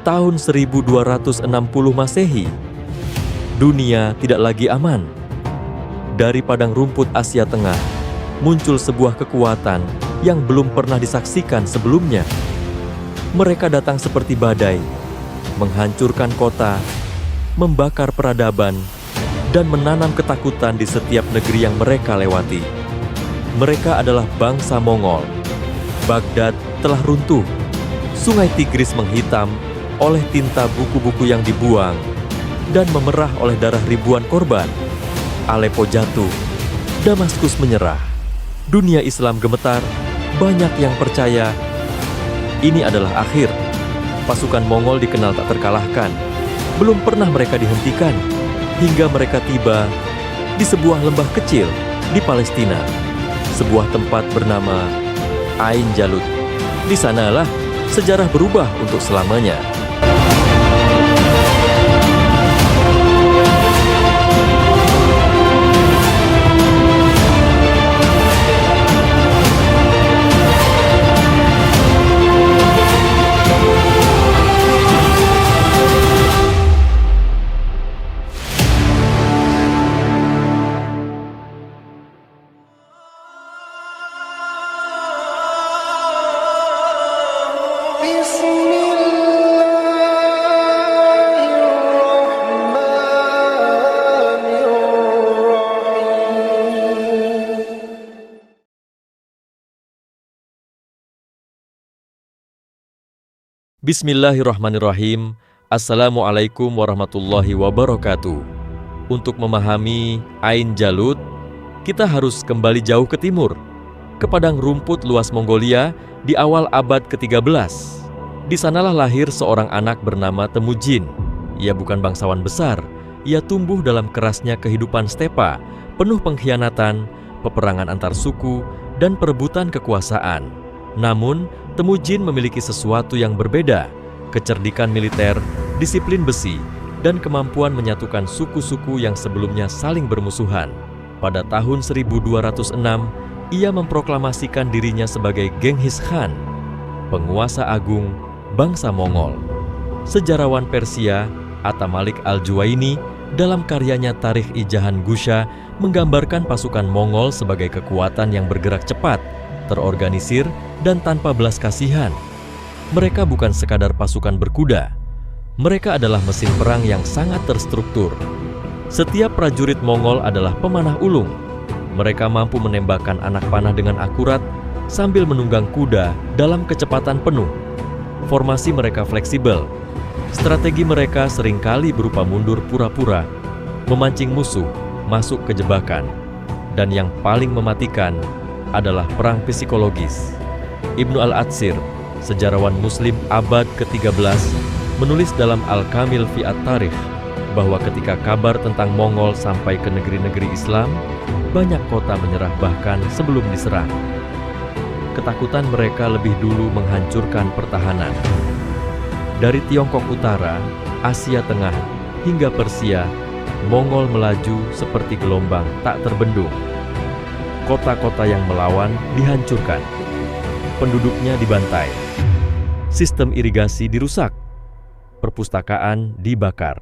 tahun 1260 Masehi, dunia tidak lagi aman. Dari padang rumput Asia Tengah, muncul sebuah kekuatan yang belum pernah disaksikan sebelumnya. Mereka datang seperti badai, menghancurkan kota, membakar peradaban, dan menanam ketakutan di setiap negeri yang mereka lewati. Mereka adalah bangsa Mongol. Baghdad telah runtuh, Sungai Tigris menghitam oleh tinta buku-buku yang dibuang dan memerah oleh darah ribuan korban. Aleppo jatuh, Damaskus menyerah. Dunia Islam gemetar, banyak yang percaya ini adalah akhir. Pasukan Mongol dikenal tak terkalahkan. Belum pernah mereka dihentikan, hingga mereka tiba di sebuah lembah kecil di Palestina, sebuah tempat bernama Ain Jalut. Di sanalah sejarah berubah untuk selamanya. Bismillahirrahmanirrahim. Assalamualaikum warahmatullahi wabarakatuh. Untuk memahami Ain Jalut, kita harus kembali jauh ke timur, ke padang rumput luas Mongolia di awal abad ke-13. Di sanalah lahir seorang anak bernama Temujin. Ia bukan bangsawan besar. Ia tumbuh dalam kerasnya kehidupan stepa, penuh pengkhianatan, peperangan antar suku, dan perebutan kekuasaan. Namun, Temujin memiliki sesuatu yang berbeda: kecerdikan militer, disiplin besi, dan kemampuan menyatukan suku-suku yang sebelumnya saling bermusuhan. Pada tahun 1206, ia memproklamasikan dirinya sebagai Genghis Khan, penguasa agung bangsa Mongol. Sejarawan Persia, Atamalik Al-Juwaini, dalam karyanya Tarikh-i Jahan Gusha menggambarkan pasukan Mongol sebagai kekuatan yang bergerak cepat, terorganisir, dan tanpa belas kasihan. Mereka bukan sekadar pasukan berkuda. Mereka adalah mesin perang yang sangat terstruktur. Setiap prajurit Mongol adalah pemanah ulung. Mereka mampu menembakkan anak panah dengan akurat sambil menunggang kuda dalam kecepatan penuh. Formasi mereka fleksibel. Strategi mereka seringkali berupa mundur pura-pura, memancing musuh masuk ke jebakan. Dan yang paling mematikan adalah perang psikologis. Ibnu Al-Atsir, sejarawan Muslim abad ke-13, menulis dalam Al-Kamil fi At-Tarikh bahwa ketika kabar tentang Mongol sampai ke negeri-negeri Islam, banyak kota menyerah bahkan sebelum diserang. Ketakutan mereka lebih dulu menghancurkan pertahanan. Dari Tiongkok Utara, Asia Tengah, hingga Persia, Mongol melaju seperti gelombang tak terbendung. Kota-kota yang melawan dihancurkan, penduduknya dibantai, sistem irigasi dirusak, perpustakaan dibakar.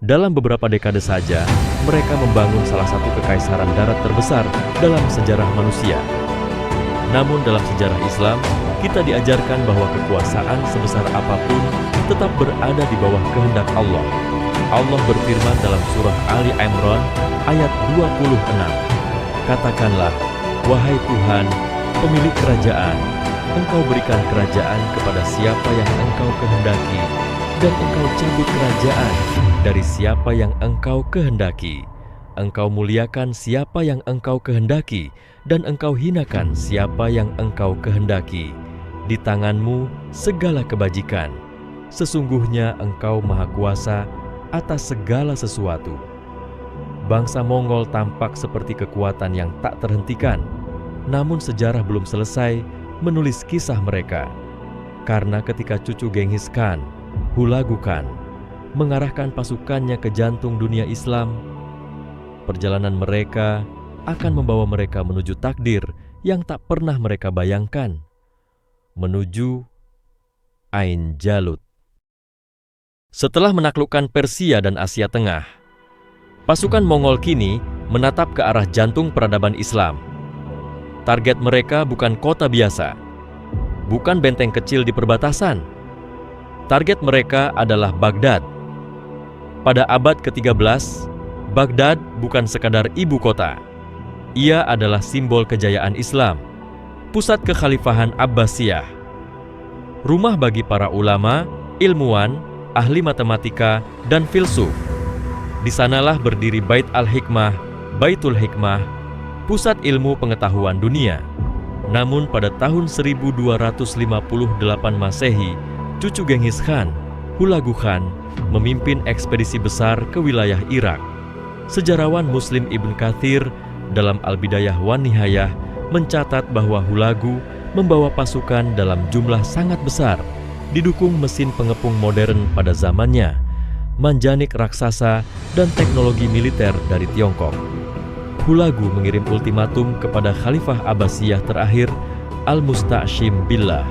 Dalam beberapa dekade saja, mereka membangun salah satu kekaisaran darat terbesar dalam sejarah manusia. Namun dalam sejarah Islam, kita diajarkan bahwa kekuasaan sebesar apapun tetap berada di bawah kehendak Allah. Allah berfirman dalam surah Ali Imran ayat 26. Katakanlah, wahai Tuhan, pemilik kerajaan, Engkau berikan kerajaan kepada siapa yang Engkau kehendaki, dan Engkau cabut kerajaan dari siapa yang Engkau kehendaki. Engkau muliakan siapa yang Engkau kehendaki, dan Engkau hinakan siapa yang Engkau kehendaki. Di tanganmu segala kebajikan. Sesungguhnya Engkau Maha Kuasa atas segala sesuatu. Bangsa Mongol tampak seperti kekuatan yang tak terhentikan. Namun sejarah belum selesai menulis kisah mereka. Karena ketika cucu Genghis Khan, Hulagu Khan, mengarahkan pasukannya ke jantung dunia Islam, perjalanan mereka akan membawa mereka menuju takdir yang tak pernah mereka bayangkan, menuju Ain Jalut. Setelah menaklukkan Persia dan Asia Tengah, pasukan Mongol kini menatap ke arah jantung peradaban Islam. Target mereka bukan kota biasa, bukan benteng kecil di perbatasan. Target mereka adalah Baghdad. Pada abad ke-13, Baghdad bukan sekadar ibu kota. Ia adalah simbol kejayaan Islam, pusat kekhalifahan Abbasiyah, rumah bagi para ulama, ilmuwan, ahli matematika, dan filsuf. Di sanalah berdiri Bait al-Hikmah, Baitul Hikmah, pusat ilmu pengetahuan dunia. Namun pada tahun 1258 Masehi, cucu Genghis Khan, Hulagu Khan, memimpin ekspedisi besar ke wilayah Irak. Sejarawan Muslim Ibn Katsir dalam Al-Bidayah wan Nihayah mencatat bahwa Hulagu membawa pasukan dalam jumlah sangat besar, didukung mesin pengepung modern pada zamannya, manjanik raksasa, dan teknologi militer dari Tiongkok. Hulagu mengirim ultimatum kepada Khalifah Abbasiyah terakhir, Al-Musta'syim Billah.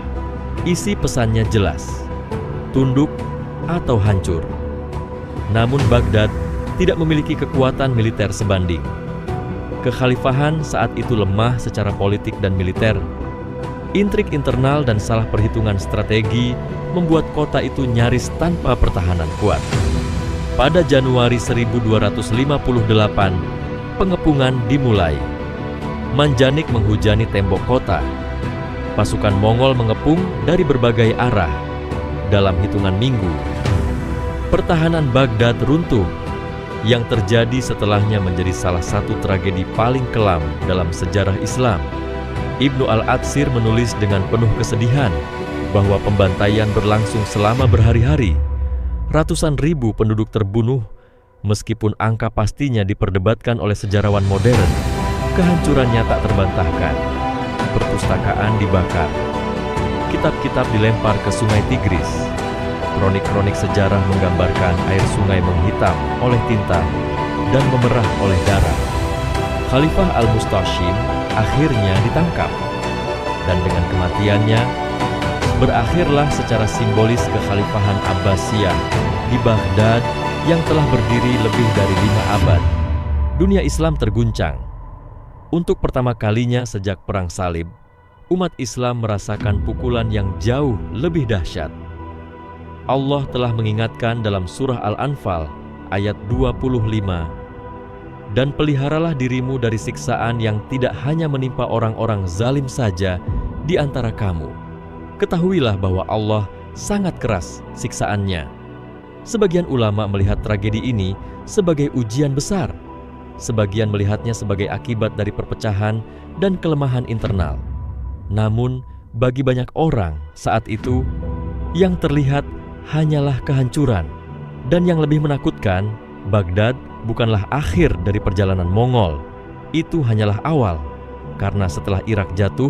Isi pesannya jelas, tunduk atau hancur. Namun Baghdad tidak memiliki kekuatan militer sebanding. Kekhalifahan saat itu lemah secara politik dan militer. Intrik internal dan salah perhitungan strategi membuat kota itu nyaris tanpa pertahanan kuat. Pada Januari 1258, pengepungan dimulai. Manjanik menghujani tembok kota. Pasukan Mongol mengepung dari berbagai arah. Dalam hitungan minggu, pertahanan Baghdad runtuh. Yang terjadi setelahnya menjadi salah satu tragedi paling kelam dalam sejarah Islam. Ibnu al-Atsir menulis dengan penuh kesedihan bahwa pembantaian berlangsung selama berhari-hari. Ratusan ribu penduduk terbunuh, meskipun angka pastinya diperdebatkan oleh sejarawan modern. Kehancurannya tak terbantahkan. Perpustakaan dibakar. Kitab-kitab dilempar ke sungai Tigris. Kronik-kronik sejarah menggambarkan air sungai menghitam oleh tinta dan memerah oleh darah. Khalifah Al-Musta'syim akhirnya ditangkap, dan dengan kematiannya berakhirlah secara simbolis kekhalifahan Abbasiyah di Baghdad yang telah berdiri lebih dari 5 abad. Dunia Islam terguncang. Untuk pertama kalinya sejak Perang Salib, umat Islam merasakan pukulan yang jauh lebih dahsyat. Allah telah mengingatkan dalam surah Al-Anfal ayat 25, "Dan peliharalah dirimu dari siksaan yang tidak hanya menimpa orang-orang zalim saja di antara kamu. Ketahuilah bahwa Allah sangat keras siksaannya." Sebagian ulama melihat tragedi ini sebagai ujian besar. Sebagian melihatnya sebagai akibat dari perpecahan dan kelemahan internal. Namun, bagi banyak orang saat itu, yang terlihat hanyalah kehancuran. Dan yang lebih menakutkan, Baghdad bukanlah akhir dari perjalanan Mongol. Itu hanyalah awal, karena setelah Irak jatuh,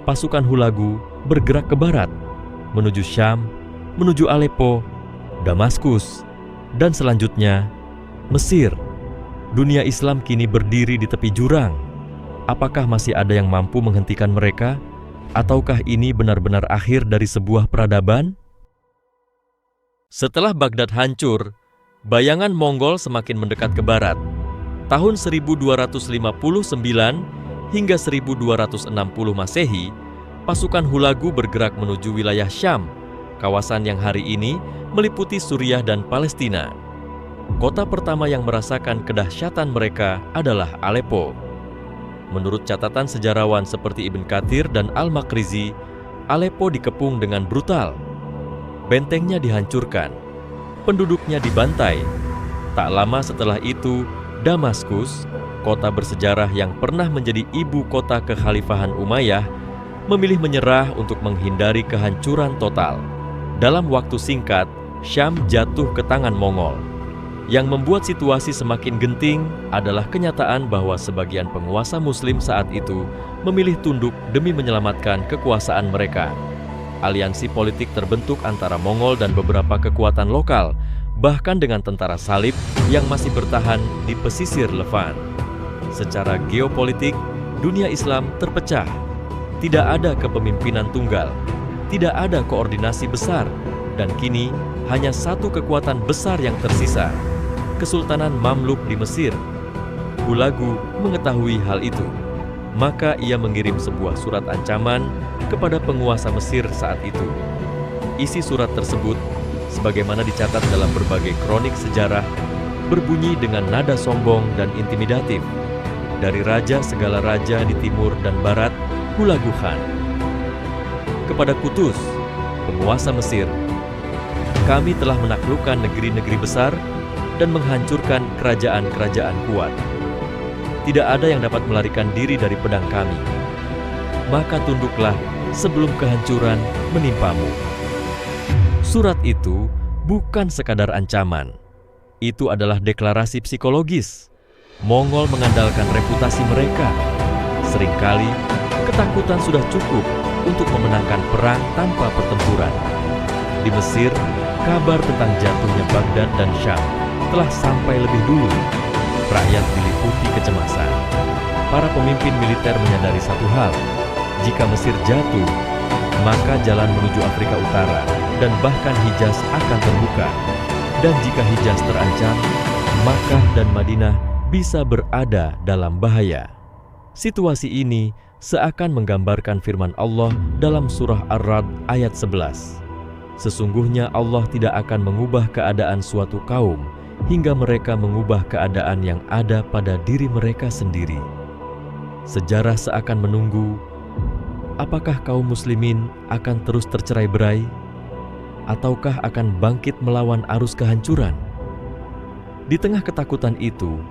pasukan Hulagu bergerak ke barat, menuju Syam, menuju Aleppo, Damaskus, dan selanjutnya Mesir. Dunia Islam kini berdiri di tepi jurang. Apakah masih ada yang mampu menghentikan mereka? Ataukah ini benar-benar akhir dari sebuah peradaban? Setelah Baghdad hancur, bayangan Mongol semakin mendekat ke barat. Tahun 1259 hingga 1260 Masehi, pasukan Hulagu bergerak menuju wilayah Syam, kawasan yang hari ini meliputi Suriah dan Palestina. Kota pertama yang merasakan kedahsyatan mereka adalah Aleppo. Menurut catatan sejarawan seperti Ibn Katsir dan Al-Makrizi, Aleppo dikepung dengan brutal. Bentengnya dihancurkan, penduduknya dibantai. Tak lama setelah itu, Damaskus, kota bersejarah yang pernah menjadi ibu kota kekhalifahan Umayyah, memilih menyerah untuk menghindari kehancuran total. Dalam waktu singkat, Syam jatuh ke tangan Mongol. Yang membuat situasi semakin genting adalah kenyataan bahwa sebagian penguasa Muslim saat itu memilih tunduk demi menyelamatkan kekuasaan mereka. Aliansi politik terbentuk antara Mongol dan beberapa kekuatan lokal, bahkan dengan tentara salib yang masih bertahan di pesisir Levant. Secara geopolitik, dunia Islam terpecah. Tidak ada kepemimpinan tunggal, tidak ada koordinasi besar, dan kini hanya satu kekuatan besar yang tersisa, Kesultanan Mamluk di Mesir. Hulagu mengetahui hal itu, maka ia mengirim sebuah surat ancaman kepada penguasa Mesir saat itu. Isi surat tersebut, sebagaimana dicatat dalam berbagai kronik sejarah, berbunyi dengan nada sombong dan intimidatif. Dari raja segala raja di timur dan barat, Hulagu Khan. Kepada Qutus, penguasa Mesir, kami telah menaklukkan negeri-negeri besar dan menghancurkan kerajaan-kerajaan kuat. Tidak ada yang dapat melarikan diri dari pedang kami. Maka tunduklah sebelum kehancuran menimpamu. Surat itu bukan sekadar ancaman. Itu adalah deklarasi psikologis. Mongol mengandalkan reputasi mereka. Seringkali, ketakutan sudah cukup untuk memenangkan perang tanpa pertempuran. Di Mesir, kabar tentang jatuhnya Baghdad dan Syam telah sampai lebih dulu. Rakyat diliputi kecemasan. Para pemimpin militer menyadari satu hal, jika Mesir jatuh, maka jalan menuju Afrika Utara dan bahkan Hijaz akan terbuka. Dan jika Hijaz terancam, Makkah dan Madinah bisa berada dalam bahaya. Situasi ini seakan menggambarkan firman Allah dalam surah Ar-Ra'd ayat 11. Sesungguhnya Allah tidak akan mengubah keadaan suatu kaum hingga mereka mengubah keadaan yang ada pada diri mereka sendiri. Sejarah seakan menunggu, apakah kaum muslimin akan terus tercerai-berai, ataukah akan bangkit melawan arus kehancuran? Di tengah ketakutan itu,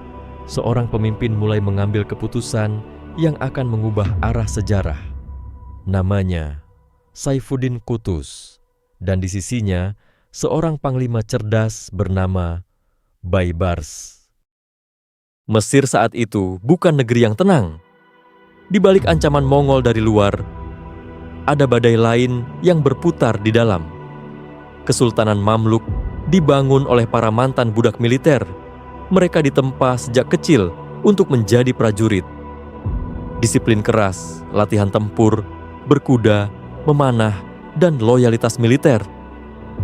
seorang pemimpin mulai mengambil keputusan yang akan mengubah arah sejarah. Namanya Saifuddin Qutus, dan di sisinya seorang panglima cerdas bernama Baibars. Mesir saat itu bukan negeri yang tenang. Di balik ancaman Mongol dari luar, ada badai lain yang berputar di dalam. Kesultanan Mamluk dibangun oleh para mantan budak militer. Mereka ditempa sejak kecil untuk menjadi prajurit. Disiplin keras, latihan tempur, berkuda, memanah, dan loyalitas militer.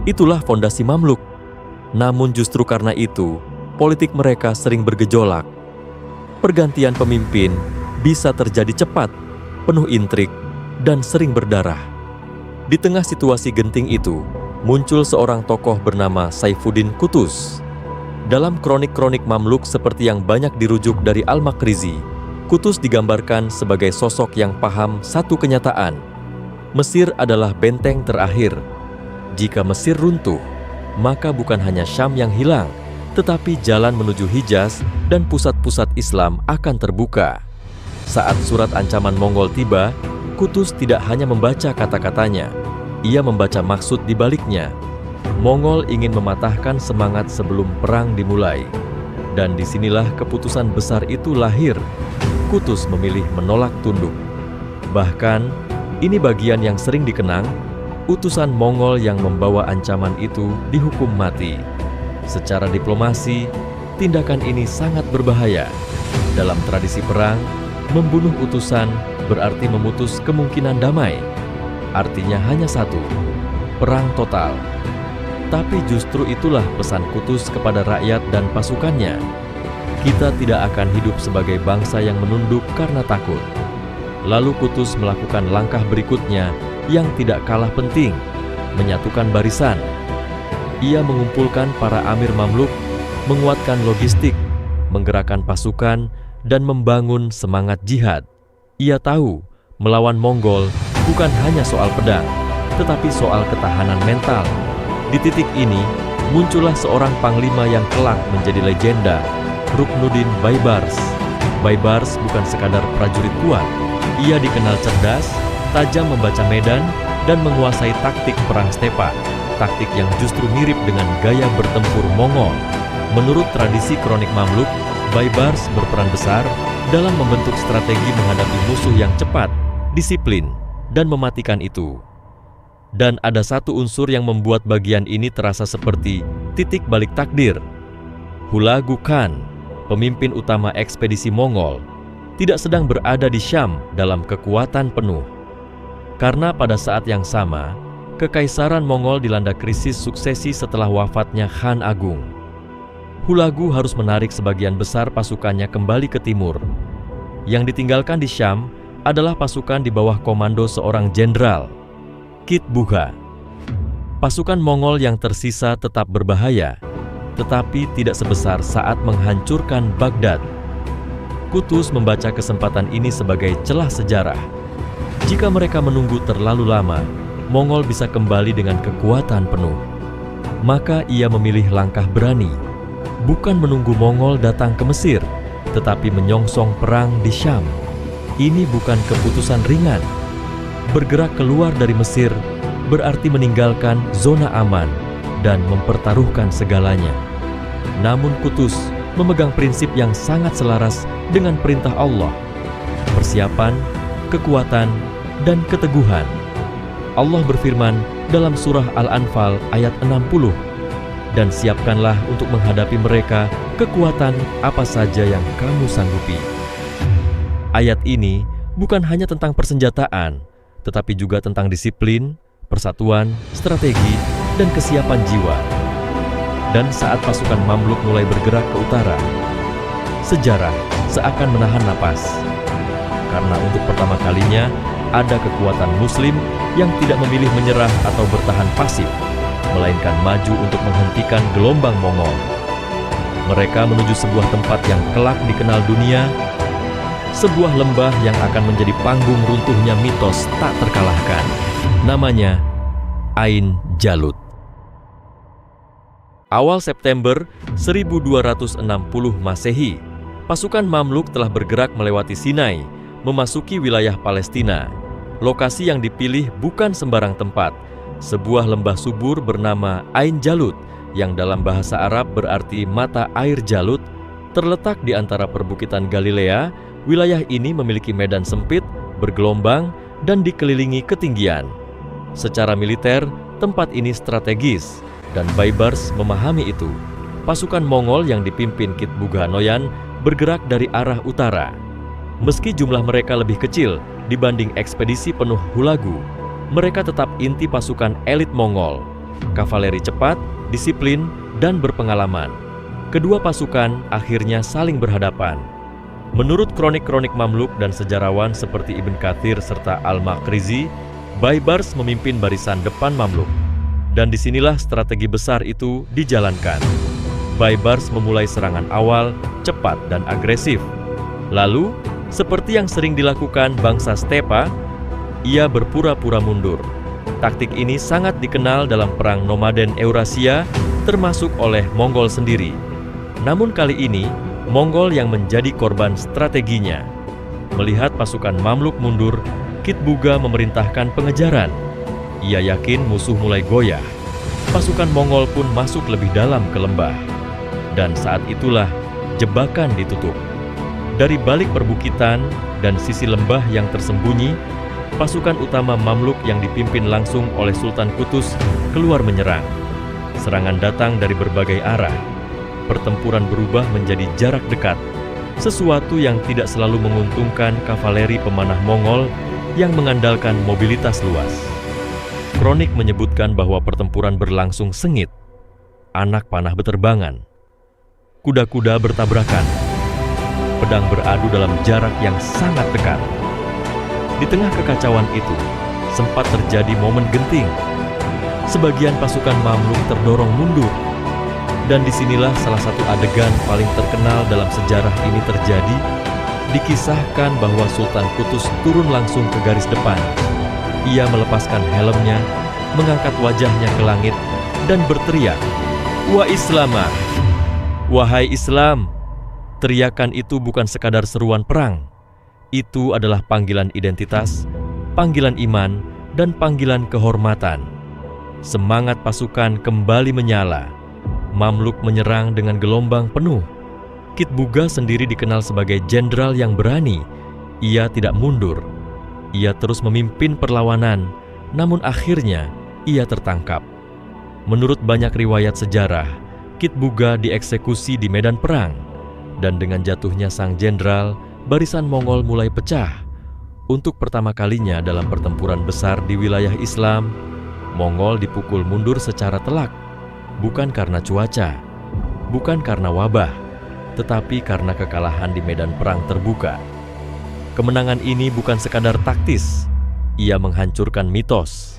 Itulah fondasi Mamluk. Namun justru karena itu, politik mereka sering bergejolak. Pergantian pemimpin bisa terjadi cepat, penuh intrik, dan sering berdarah. Di tengah situasi genting itu, muncul seorang tokoh bernama Saifuddin Qutus. Dalam kronik-kronik Mamluk seperti yang banyak dirujuk dari Al-Makrizi, Qutus digambarkan sebagai sosok yang paham satu kenyataan. Mesir adalah benteng terakhir. Jika Mesir runtuh, maka bukan hanya Syam yang hilang, tetapi jalan menuju Hijaz dan pusat-pusat Islam akan terbuka. Saat surat ancaman Mongol tiba, Qutus tidak hanya membaca kata-katanya, ia membaca maksud di baliknya. Mongol ingin mematahkan semangat sebelum perang dimulai. Dan disinilah keputusan besar itu lahir. Qutus memilih menolak tunduk. Bahkan, ini bagian yang sering dikenang, utusan Mongol yang membawa ancaman itu dihukum mati. Secara diplomasi, tindakan ini sangat berbahaya. Dalam tradisi perang, membunuh utusan berarti memutus kemungkinan damai. Artinya hanya satu, perang total. Tapi justru itulah pesan Qutus kepada rakyat dan pasukannya. Kita tidak akan hidup sebagai bangsa yang menunduk karena takut. Lalu Qutus melakukan langkah berikutnya yang tidak kalah penting, menyatukan barisan. Ia mengumpulkan para amir Mamluk, menguatkan logistik, menggerakkan pasukan, dan membangun semangat jihad. Ia tahu, melawan Mongol bukan hanya soal pedang, tetapi soal ketahanan mental. Di titik ini, muncullah seorang panglima yang kelak menjadi legenda, Ruknuddin Baibars. Baibars bukan sekadar prajurit kuat. Ia dikenal cerdas, tajam membaca medan, dan menguasai taktik perang stepa, taktik yang justru mirip dengan gaya bertempur Mongol. Menurut tradisi kronik Mamluk, Baibars berperan besar dalam membentuk strategi menghadapi musuh yang cepat, disiplin, dan mematikan itu. Dan ada satu unsur yang membuat bagian ini terasa seperti titik balik takdir. Hulagu Khan, pemimpin utama ekspedisi Mongol, tidak sedang berada di Syam dalam kekuatan penuh. Karena pada saat yang sama, Kekaisaran Mongol dilanda krisis suksesi setelah wafatnya Khan Agung. Hulagu harus menarik sebagian besar pasukannya kembali ke timur. Yang ditinggalkan di Syam adalah pasukan di bawah komando seorang jenderal, Kit Bugha. Pasukan Mongol yang tersisa tetap berbahaya, tetapi tidak sebesar saat menghancurkan Baghdad. Qutuz membaca kesempatan ini sebagai celah sejarah. Jika mereka menunggu terlalu lama, Mongol bisa kembali dengan kekuatan penuh. Maka ia memilih langkah berani, bukan menunggu Mongol datang ke Mesir, tetapi menyongsong perang di Syam. Ini bukan keputusan ringan. Bergerak keluar dari Mesir berarti meninggalkan zona aman dan mempertaruhkan segalanya. Namun Qutuz memegang prinsip yang sangat selaras dengan perintah Allah: persiapan, kekuatan, dan keteguhan. Allah berfirman dalam surah Al-Anfal ayat 60, "Dan siapkanlah untuk menghadapi mereka kekuatan apa saja yang kamu sanggupi." Ayat ini bukan hanya tentang persenjataan, tetapi juga tentang disiplin, persatuan, strategi, dan kesiapan jiwa. Dan saat pasukan Mamluk mulai bergerak ke utara, sejarah seakan menahan napas. Karena untuk pertama kalinya ada kekuatan Muslim yang tidak memilih menyerah atau bertahan pasif, melainkan maju untuk menghentikan gelombang Mongol. Mereka menuju sebuah tempat yang kelak dikenal dunia, sebuah lembah yang akan menjadi panggung runtuhnya mitos tak terkalahkan. Namanya Ain Jalut. Awal September 1260 Masehi, pasukan Mamluk telah bergerak melewati Sinai, memasuki wilayah Palestina. Lokasi yang dipilih bukan sembarang tempat. Sebuah lembah subur bernama Ain Jalut, yang dalam bahasa Arab berarti mata air Jalut, terletak di antara perbukitan Galilea. Wilayah ini memiliki medan sempit, bergelombang, dan dikelilingi ketinggian. Secara militer, tempat ini strategis, dan Baibars memahami itu. Pasukan Mongol yang dipimpin Kit Bugha Noyan bergerak dari arah utara. Meski jumlah mereka lebih kecil dibanding ekspedisi penuh Hulagu, mereka tetap inti pasukan elit Mongol, kavaleri cepat, disiplin, dan berpengalaman. Kedua pasukan akhirnya saling berhadapan. Menurut kronik-kronik Mamluk dan sejarawan seperti Ibn Kathir serta Al-Maqrizi, Baibars memimpin barisan depan Mamluk. Dan disinilah strategi besar itu dijalankan. Baibars memulai serangan awal, cepat dan agresif. Lalu, seperti yang sering dilakukan bangsa Stepa, ia berpura-pura mundur. Taktik ini sangat dikenal dalam perang nomaden Eurasia, termasuk oleh Mongol sendiri. Namun kali ini, Mongol yang menjadi korban strateginya. Melihat pasukan Mamluk mundur, Kit Bugha memerintahkan pengejaran. Ia yakin musuh mulai goyah. Pasukan Mongol pun masuk lebih dalam ke lembah. Dan saat itulah jebakan ditutup. Dari balik perbukitan dan sisi lembah yang tersembunyi, pasukan utama Mamluk yang dipimpin langsung oleh Sultan Qutuz keluar menyerang. Serangan datang dari berbagai arah. Pertempuran berubah menjadi jarak dekat, sesuatu yang tidak selalu menguntungkan kavaleri pemanah Mongol yang mengandalkan mobilitas luas. Kronik menyebutkan bahwa pertempuran berlangsung sengit. Anak panah beterbangan. Kuda-kuda bertabrakan. Pedang beradu dalam jarak yang sangat dekat. Di tengah kekacauan itu, sempat terjadi momen genting. Sebagian pasukan Mamluk terdorong mundur. Dan disinilah salah satu adegan paling terkenal dalam sejarah ini terjadi. Dikisahkan bahwa Sultan Qutuz turun langsung ke garis depan. Ia melepaskan helmnya, mengangkat wajahnya ke langit, dan berteriak, "Wa Islamah! Wahai Islam!" Teriakan itu bukan sekadar seruan perang. Itu adalah panggilan identitas, panggilan iman, dan panggilan kehormatan. Semangat pasukan kembali menyala. Mamluk menyerang dengan gelombang penuh. Kit Bugha sendiri dikenal sebagai jenderal yang berani. Ia tidak mundur. Ia terus memimpin perlawanan, namun akhirnya ia tertangkap. Menurut banyak riwayat sejarah, Kit Bugha dieksekusi di medan perang. Dan dengan jatuhnya sang jenderal, barisan Mongol mulai pecah. Untuk pertama kalinya dalam pertempuran besar di wilayah Islam, Mongol dipukul mundur secara telak, bukan karena cuaca, bukan karena wabah, tetapi karena kekalahan di medan perang terbuka. Kemenangan ini bukan sekadar taktis, ia menghancurkan mitos.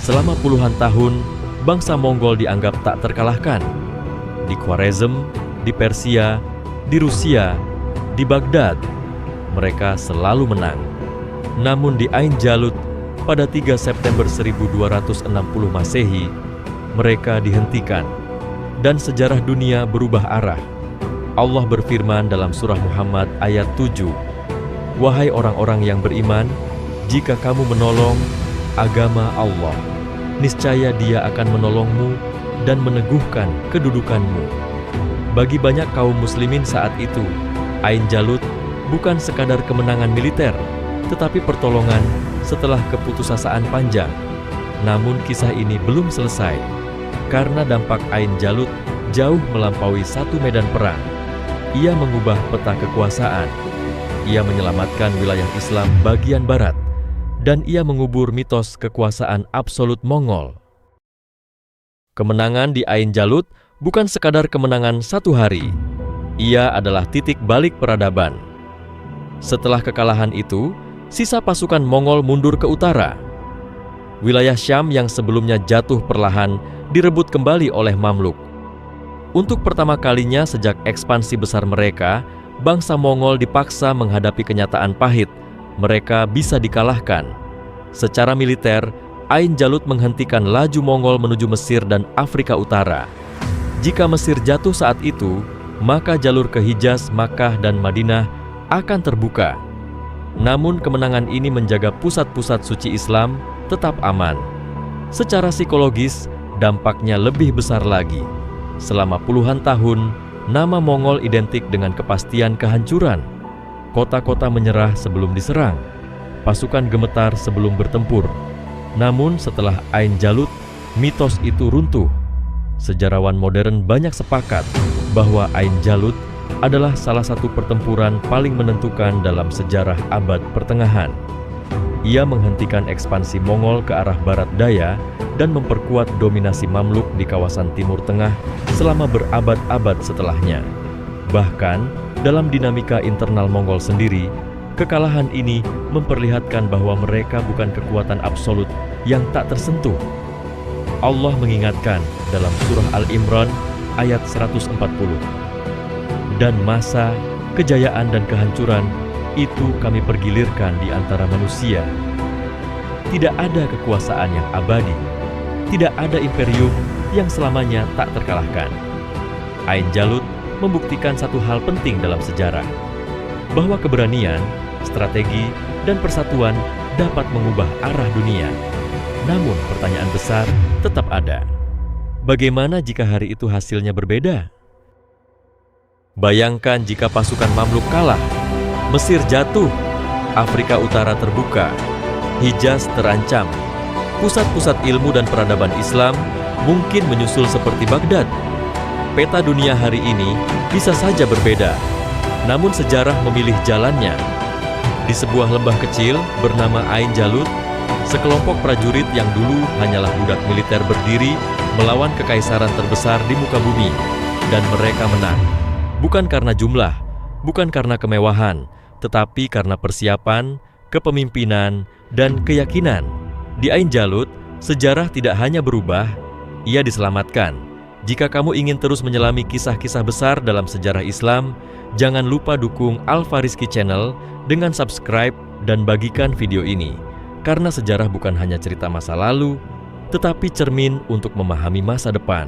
Selama puluhan tahun, bangsa Mongol dianggap tak terkalahkan. Di Khwarezm, di Persia, di Rusia, di Baghdad, mereka selalu menang. Namun di Ain Jalut, pada 3 September 1260 Masehi, mereka dihentikan, dan sejarah dunia berubah arah. Allah berfirman dalam surah Muhammad ayat 7, "Wahai orang-orang yang beriman, jika kamu menolong agama Allah, niscaya Dia akan menolongmu dan meneguhkan kedudukanmu." Bagi banyak kaum muslimin saat itu, Ain Jalut bukan sekadar kemenangan militer, tetapi pertolongan setelah keputusasaan panjang. Namun kisah ini belum selesai, karena dampak Ain Jalut jauh melampaui satu medan perang. Ia mengubah peta kekuasaan. Ia menyelamatkan wilayah Islam bagian barat, dan ia mengubur mitos kekuasaan absolut Mongol. Kemenangan di Ain Jalut bukan sekadar kemenangan satu hari. Ia adalah titik balik peradaban. Setelah kekalahan itu, sisa pasukan Mongol mundur ke utara. Wilayah Syam yang sebelumnya jatuh perlahan direbut kembali oleh Mamluk. Untuk pertama kalinya sejak ekspansi besar mereka, bangsa Mongol dipaksa menghadapi kenyataan pahit. Mereka bisa dikalahkan. Secara militer, Ain Jalut menghentikan laju Mongol menuju Mesir dan Afrika Utara. Jika Mesir jatuh saat itu, maka jalur ke Hijaz, Makkah, dan Madinah akan terbuka. Namun kemenangan ini menjaga pusat-pusat suci Islam tetap aman. Secara psikologis, dampaknya lebih besar lagi. Selama puluhan tahun, nama Mongol identik dengan kepastian kehancuran. Kota-kota menyerah sebelum diserang. Pasukan gemetar sebelum bertempur. Namun setelah Ain Jalut, mitos itu runtuh. Sejarawan modern banyak sepakat bahwa Ain Jalut adalah salah satu pertempuran paling menentukan dalam sejarah abad pertengahan. Ia menghentikan ekspansi Mongol ke arah barat daya dan memperkuat dominasi Mamluk di kawasan Timur Tengah selama berabad-abad setelahnya. Bahkan, dalam dinamika internal Mongol sendiri, kekalahan ini memperlihatkan bahwa mereka bukan kekuatan absolut yang tak tersentuh. Allah mengingatkan dalam surah Al-Imran ayat 140, "Dan masa, kejayaan dan kehancuran itu kami pergilirkan di antara manusia." Tidak ada kekuasaan yang abadi, tidak ada imperium yang selamanya tak terkalahkan. Ain Jalut membuktikan satu hal penting dalam sejarah, bahwa keberanian, strategi, dan persatuan dapat mengubah arah dunia. Namun pertanyaan besar tetap ada. Bagaimana jika hari itu hasilnya berbeda? Bayangkan jika pasukan Mamluk kalah, Mesir jatuh, Afrika Utara terbuka, Hijaz terancam, pusat-pusat ilmu dan peradaban Islam mungkin menyusul seperti Baghdad. Peta dunia hari ini bisa saja berbeda, namun sejarah memilih jalannya. Di sebuah lembah kecil bernama Ain Jalut, sekelompok prajurit yang dulu hanyalah budak militer berdiri melawan kekaisaran terbesar di muka bumi, dan mereka menang. Bukan karena jumlah, bukan karena kemewahan, tetapi karena persiapan, kepemimpinan, dan keyakinan. Di Ain Jalut, sejarah tidak hanya berubah, ia diselamatkan. Jika kamu ingin terus menyelami kisah-kisah besar dalam sejarah Islam, jangan lupa dukung Al-Fariski Channel dengan subscribe dan bagikan video ini. Karena sejarah bukan hanya cerita masa lalu, tetapi cermin untuk memahami masa depan.